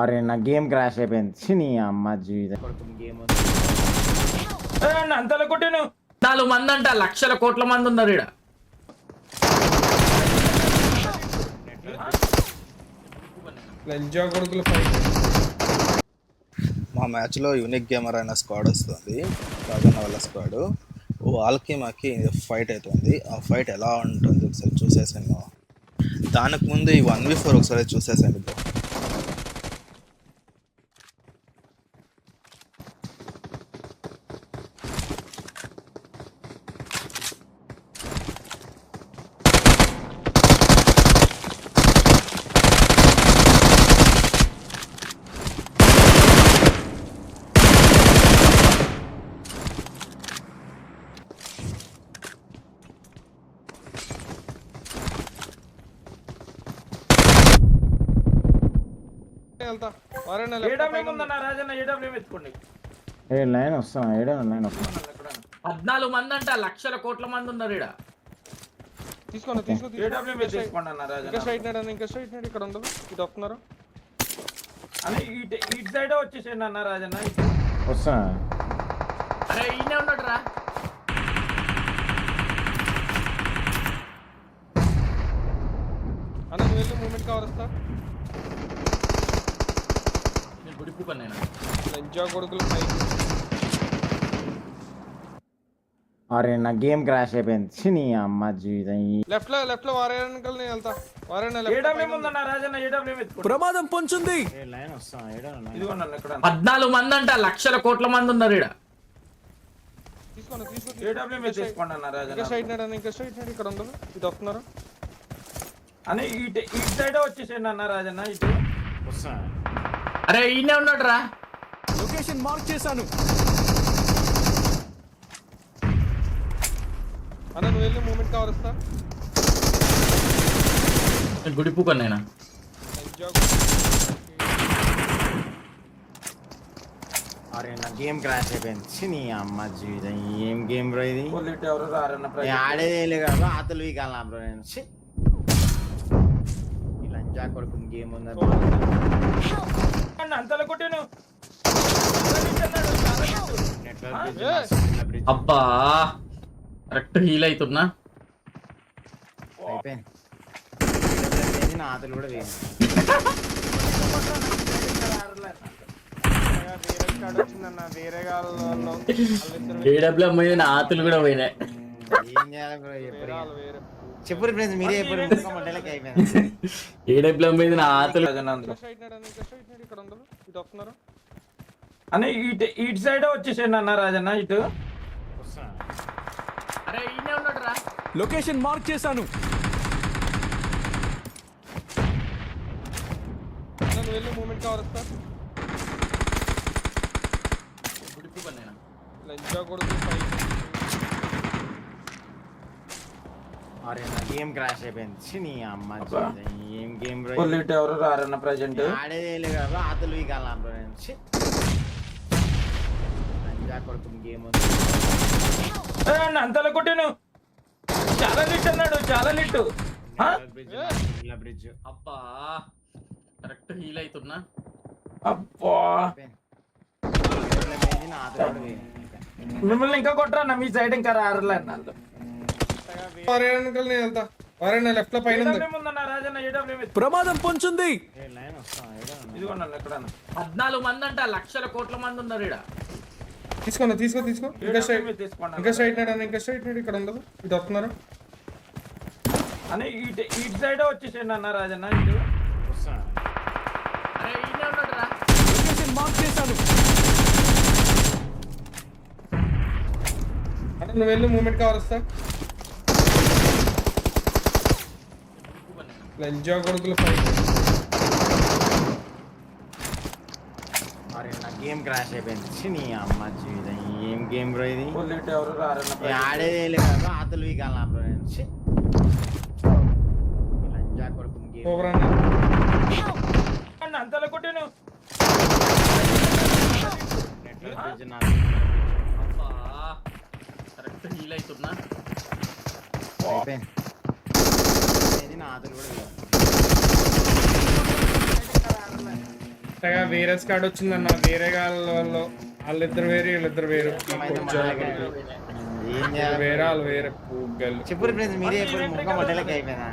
అరే నా game crash అయిపోయింది. ఛీ, నీ అమ్మ జీవితం గేమ్ అంతలో కొట్టాను. 4 మంది అంట, లక్షల కోట్ల మంది ఉన్నారు ఈడ. మా మ్యాచ్లో యూనిక్ గేమర్ అనే స్క్వాడ్ వస్తుంది, రాజన్న వాళ్ళ స్క్వాడ్. వాళ్ళకి మాకి ఫైట్ అవుతుంది. ఆ ఫైట్ ఎలా ఉంటుంది ఒకసారి చూసేసాను. దానికి ముందు ఈ 1v4 ఒకసారి చూసేసాను బ్రో. ఏ లైన్ వస్తాం, ఏడో లైన్ వస్తాం. 14 మంది అంట, లక్షల కోట్ల మంది ఉన్నారు ఈడ. ఇటు సైడ్ వచ్చేసేయండి అన్న రాజన్న. వస్తా. అరే ఈయనే ఉన్నాడు రా. మూమెంట్ కవర్ వస్తా. నేను గుడిపుకొని నేను కొడుకులు అరే నా గేమ్ క్రాష్ అయిపోయింది. ఛీ, నీ అమ్మ జీవితం. లెఫ్ట్ లో వారేయడానికి వెళ్తా. ప్రమాదం పొంచుంది. ఏ లైన్ వస్తాం, ఏడో లైన్. 14 మంది అంట, లక్షల కోట్ల మంది ఉన్నారు ఈడ. ఇక్కడ ఉండదు. ఇటు వస్తున్నారు అని ఇటు సైడ్ వచ్చేసేయండి అన్న రాజన్న. ఇటు వస్తా. అరే ఈయనే ఉన్నాడు రా. లొకేషన్ మార్క్ చేశాను. అన్న నువ్వు వెళ్ళి మూమెంట్ కవర్ వస్తా. నేను గుడిపుకొని నేను అరే నా గేమ్ క్రాష్ అయిపోయింది. ఛీ, నీ అమ్మ జీవితం. ఏం గేమ్ బ్రో ఇది? ఎవరు రారన్న నేను ఆడేదే కదా, ఆతలు వీకాలా బ్రో నేను. ఛీ, ఈ లంజా కొడుకు గేమ్ ఉందా? అంతలో కొట్టాను. అబ్బా కరెక్ట్ హీల్ అవుతున్నా. అయిపోయింది. నా ఆతలు కూడా వేయండి. ఏడబ్ల్యూ మీద నా ఆతులు కూడా పోయినాయి. ఏం చేయాలి బ్రో? చెప్పు ఫ్రెండ్స్, మీరే చెప్పు. అయిపోయింది. ఏడబ్ల్యూ మీద నా ఆతులు. ఇక్కడ ఉండదు. ఇటు వస్తున్నారు అని ఇటు సైడ్ వచ్చేసేయండి అన్న రాజన్న. ఇటు అరే ఈయనే ఉన్నాడు రా. లొకేషన్ మార్క్ చేశాను. నువ్వు వెళ్ళి మూమెంట్ కవర్ వస్తా. గుడిపుకొని నేను లంజా కొడుకులు అరే నా గేమ్ క్రాష్ అయిపోయింది. ఛీ, నీ అమ్మ జీవితం. ఏం గేమ్ బ్రో? ఎవరు రారన్న ప్రజెంట్. ఆడేదే కదా, ఆతలు వీకాలా బ్రో నేను. ఛీ, లంజా కొడుకు గేమ్ ఉంది. అంతలో కొట్టాను. చాలా లిట్ అన్నాడు, చాలా లిట్. బ్రిడ్జ్. అబ్బా కరెక్ట్ హీల్ అవుతున్నా. అబ్బా నా ఆతలు కూడా వేయండి. మిమ్మల్ని ఇంకా కొట్టరా, మీ సైడ్ ఇంకా రారలే అన్నారు. లెఫ్ట్ లో పైన ప్రమాదం పొంచుంది. ఏ లైన్ వస్తాం, ఏడో లైన్. ఇదిగోండి ఎక్కడ 14 మంది అంట, లక్షల కోట్ల మంది ఉన్నారు ఈడ. తీసుకో. ఇంకా స్ట్రైట్ నాడు. ఇక్కడ ఉండదు. ఇటు వస్తున్నారు అని ఇటు సైడ్ వచ్చేసేయండి అన్న రాజన్న. ఇటు వస్తా. అరే ఈయనే ఉన్నాడు రా. లొకేషన్ మార్క్ చేశాను. అంటే నువ్వు వెళ్ళి మూమెంట్ కవర్ వస్తా. లంజా కొడుకులు అరే నా గేమ్ క్రాష్ అయిపోయింది. ఛీ, నీ అమ్మ జీవితం. ఏం గేమ్ బ్రో ఇది? ఎవరు రారన్న నేను ఆడేదే కదా, ఆతలు వీకాలా బ్రో నేను. ఛీ, ఈ లంజా కొడుకు గేమ్. అంతలో కొట్టాను. అబ్బా కరెక్ట్ హీల్ అవుతున్నా. అయిపోయింది. నా ఆతలు కూడా వేయండి. కొత్తగా వేరే స్కాడ్ వచ్చిందన్న, వేరే వాళ్ళు వాళ్ళిద్దరు వేరు వీళ్ళిద్దరు వేరు. ఏం చేయాలి వేరే వాళ్ళు వేరే పూగలు. చెప్పు ఫ్రెండ్స్, మీరే చెప్పు, ముఖం వడ్డలకి అయిపోయినా